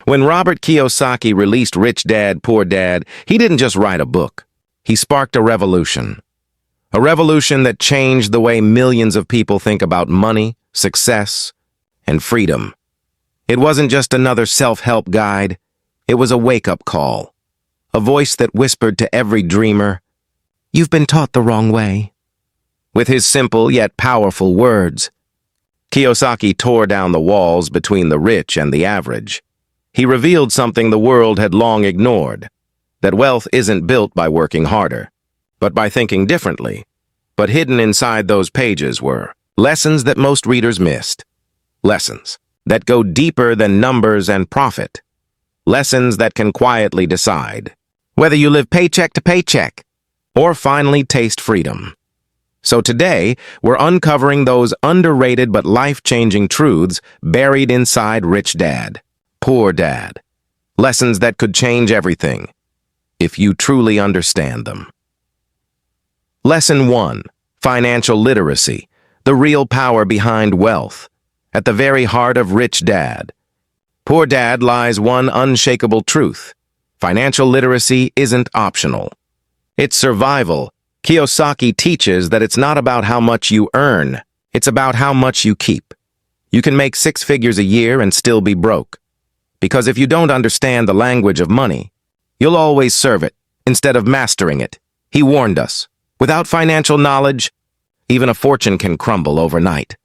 When Robert Kiyosaki released Rich Dad, Poor Dad, he didn't just write a book. He sparked a revolution. A revolution that changed the way millions of people think about money, success, and freedom. It wasn't just another self-help guide. It was a wake-up call. A voice that whispered to every dreamer, "You've been taught the wrong way." With his simple yet powerful words, Kiyosaki tore down the walls between the rich and the average. He revealed something the world had long ignored, that wealth isn't built by working harder, but by thinking differently. But hidden inside those pages were lessons that most readers missed. Lessons that go deeper than numbers and profit. Lessons that can quietly decide whether you live paycheck to paycheck or finally taste freedom. So today, we're uncovering those underrated but life-changing truths buried inside Rich Dad, Poor Dad. Lessons that could change everything, if you truly understand them. Lesson 1. Financial literacy, the real power behind wealth. At the very heart of Rich Dad, Poor Dad lies one unshakable truth. Financial literacy isn't optional. It's survival. Kiyosaki teaches that it's not about how much you earn, it's about how much you keep. You can make 6 figures a year and still be broke. Because if you don't understand the language of money, you'll always serve it instead of mastering it. He warned us, without financial knowledge, even a fortune can crumble overnight.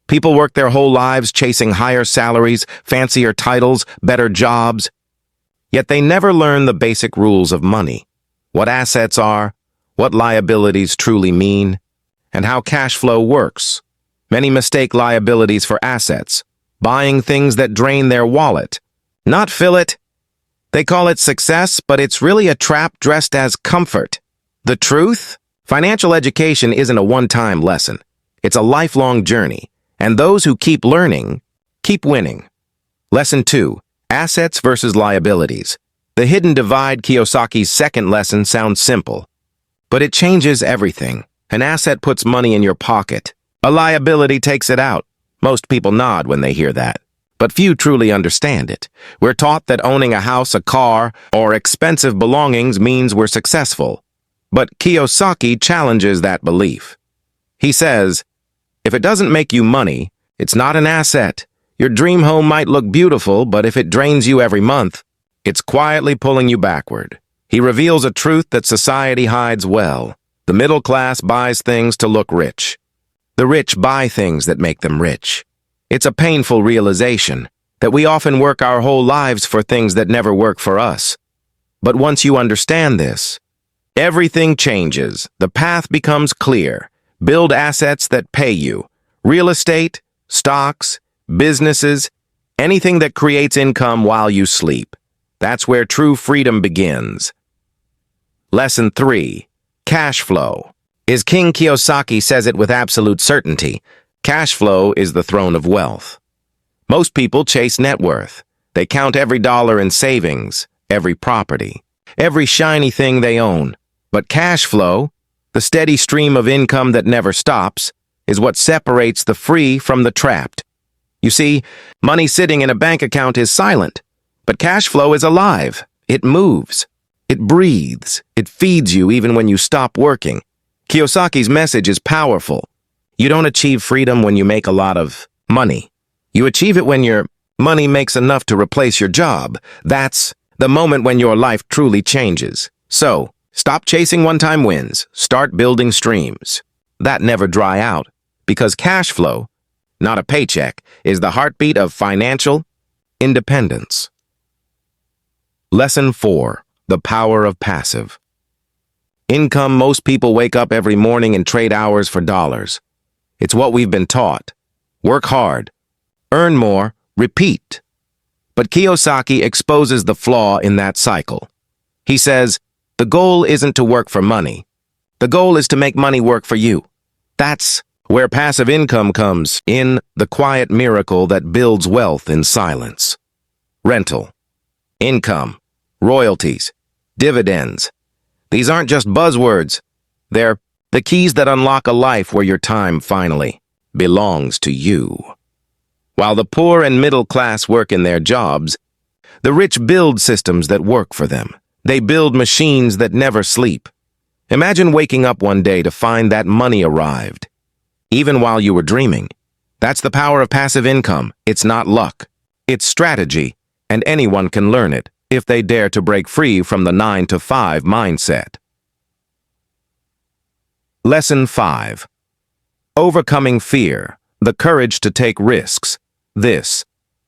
People work their whole lives chasing higher salaries, fancier titles, better jobs, yet they never learn the basic rules of money, what assets are, what liabilities truly mean, and how cash flow works. Many mistake liabilities for assets, buying things that drain their wallet, not fill it. They call it success, but it's really a trap dressed as comfort. The truth? Financial education isn't a one-time lesson. It's a lifelong journey, and those who keep learning, keep winning. Lesson 2. Assets versus liabilities. The hidden divide. Kiyosaki's second lesson sounds simple, but it changes everything. An asset puts money in your pocket. A liability takes it out. Most people nod when they hear that, but few truly understand it. We're taught that owning a house, a car, or expensive belongings means we're successful. But Kiyosaki challenges that belief. He says, if it doesn't make you money, it's not an asset. Your dream home might look beautiful, but if it drains you every month, it's quietly pulling you backward. He reveals a truth that society hides well. The middle class buys things to look rich. The rich buy things that make them rich. It's a painful realization that we often work our whole lives for things that never work for us. But once you understand this, everything changes. The path becomes clear. Build assets that pay you. Real estate, stocks, businesses, anything that creates income while you sleep. That's where true freedom begins. Lesson 3. Cash flow. Is King Kiyosaki says it with absolute certainty. Cash flow is the throne of wealth. Most people chase net worth. They count every dollar in savings, every property, every shiny thing they own. But cash flow, the steady stream of income that never stops, is what separates the free from the trapped. You see, money sitting in a bank account is silent, but cash flow is alive. It moves. It breathes. It feeds you even when you stop working. Kiyosaki's message is powerful. You don't achieve freedom when you make a lot of money. You achieve it when your money makes enough to replace your job. That's the moment when your life truly changes. So, stop chasing one-time wins. Start building streams that never dry out, because cash flow, not a paycheck, is the heartbeat of financial independence. Lesson 4. The power of passive income. Most people wake up every morning and trade hours for dollars. It's what we've been taught. Work hard, earn more, repeat. But Kiyosaki exposes the flaw in that cycle. He says, the goal isn't to work for money. The goal is to make money work for you. That's where passive income comes in, the quiet miracle that builds wealth in silence. Rental, income, royalties, dividends. These aren't just buzzwords. They're the keys that unlock a life where your time finally belongs to you. While the poor and middle class work in their jobs, The rich build systems that work for them. They build machines that never sleep. Imagine waking up one day to find that money arrived, even while you were dreaming. That's the power of passive income. It's not luck. It's strategy, and anyone can learn it if they dare to break free from the 9-to-5 mindset. Lesson 5. Overcoming fear, the courage to take risks. This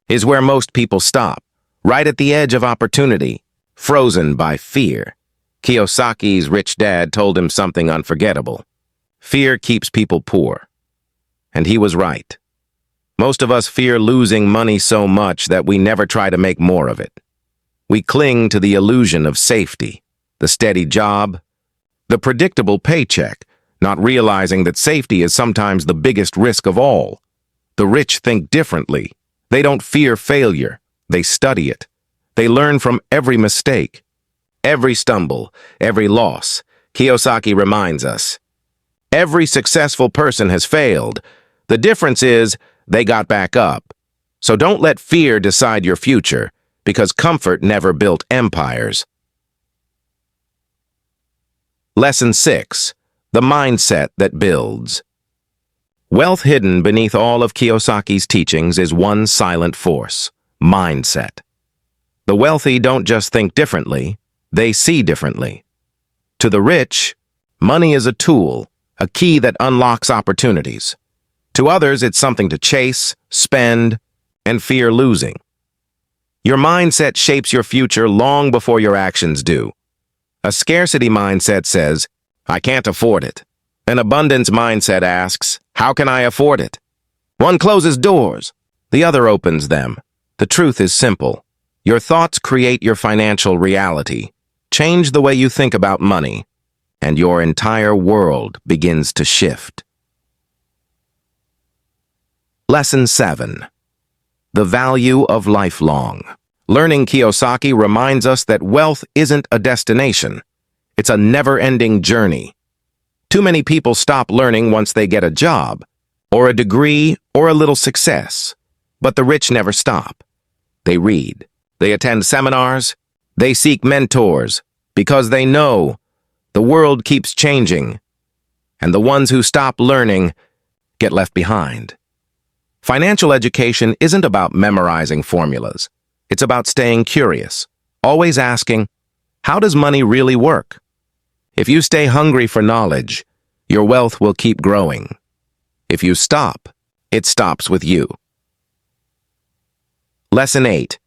is where most people stop, right at the edge of opportunity, frozen by fear. Kiyosaki's rich dad told him something unforgettable. Fear keeps people poor. And he was right. Most of us fear losing money so much that we never try to make more of it. We cling to the illusion of safety, the steady job, the predictable paycheck, not realizing that safety is sometimes the biggest risk of all. The rich think differently. They don't fear failure. They study it. They learn from every mistake, every stumble, every loss. Kiyosaki reminds us, every successful person has failed. The difference is they got back up. So don't let fear decide your future, because comfort never built empires. Lesson 6. The mindset that builds. Wealth hidden beneath all of Kiyosaki's teachings is one silent force: mindset. The wealthy don't just think differently, they see differently. To the rich, money is a tool, a key that unlocks opportunities. To others, it's something to chase, spend, and fear losing. Your mindset shapes your future long before your actions do. A scarcity mindset says, I can't afford it. An abundance mindset asks, how can I afford it? One closes doors, the other opens them. The truth is simple. Your thoughts create your financial reality. Change the way you think about money, and your entire world begins to shift. Lesson 7. The value of lifelong. Learning Kiyosaki reminds us that wealth isn't a destination. It's a never-ending journey. Too many people stop learning once they get a job, or a degree, or a little success. But the rich never stop. They read, they attend seminars, they seek mentors, because they know the world keeps changing, and the ones who stop learning get left behind. Financial education isn't about memorizing formulas. It's about staying curious, always asking, how does money really work? If you stay hungry for knowledge, your wealth will keep growing. If you stop, it stops with you. Lesson 8.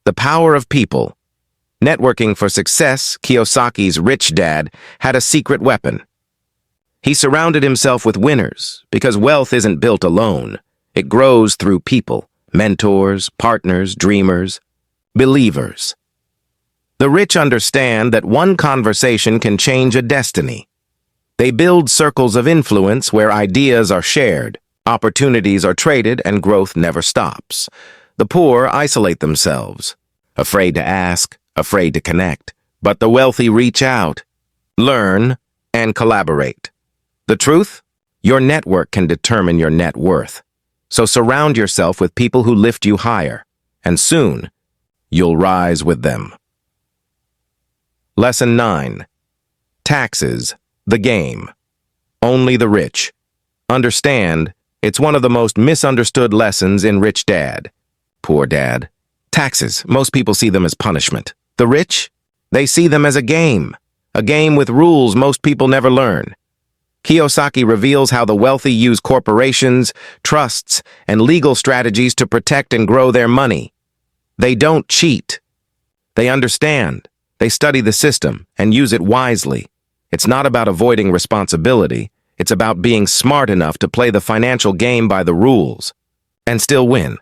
The power of people. Networking for success, Kiyosaki's rich dad had a secret weapon. He surrounded himself with winners because wealth isn't built alone. It grows through people, mentors, partners, dreamers, believers. The rich understand that one conversation can change a destiny. They build circles of influence where ideas are shared, opportunities are traded, and growth never stops. The poor isolate themselves, afraid to ask, afraid to connect. But the wealthy reach out, learn, and collaborate. The truth? Your network can determine your net worth. So surround yourself with people who lift you higher, and soon, you'll rise with them. Lesson 9. Taxes, the game. Only the rich. Understand, it's one of the most misunderstood lessons in Rich Dad, Poor Dad. Taxes, most people see them as punishment. The rich? They see them as a game with rules most people never learn. Kiyosaki reveals how the wealthy use corporations, trusts, and legal strategies to protect and grow their money. They don't cheat. They understand. They study the system and use it wisely. It's not about avoiding responsibility. It's about being smart enough to play the financial game by the rules and still win.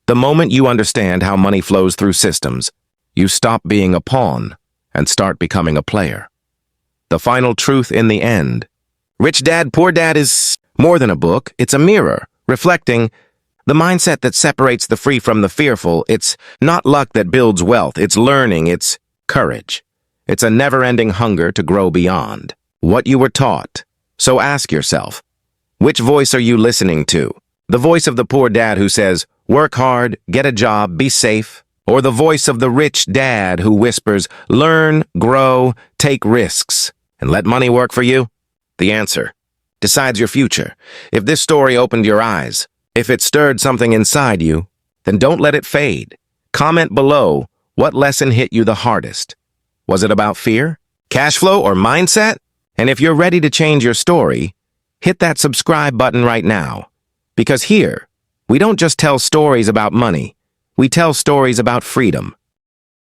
The moment you understand how money flows through systems, you stop being a pawn and start becoming a player. The final truth in the end. Rich Dad, Poor Dad is more than a book. It's a mirror, reflecting the mindset that separates the free from the fearful. It's not luck that builds wealth. It's learning. It's courage. It's a never-ending hunger to grow beyond what you were taught. So ask yourself, which voice are you listening to? The voice of the poor dad who says, work hard, get a job, be safe, Or the voice of the rich dad who whispers, learn, grow, take risks, and let money work for you? The answer decides your future. If this story opened your eyes, if it stirred something inside you, then don't let it fade. Comment below what lesson hit you the hardest. Was it about fear, cash flow, or mindset? And if you're ready to change your story, hit that subscribe button right now. Because here, we don't just tell stories about money, we tell stories about freedom.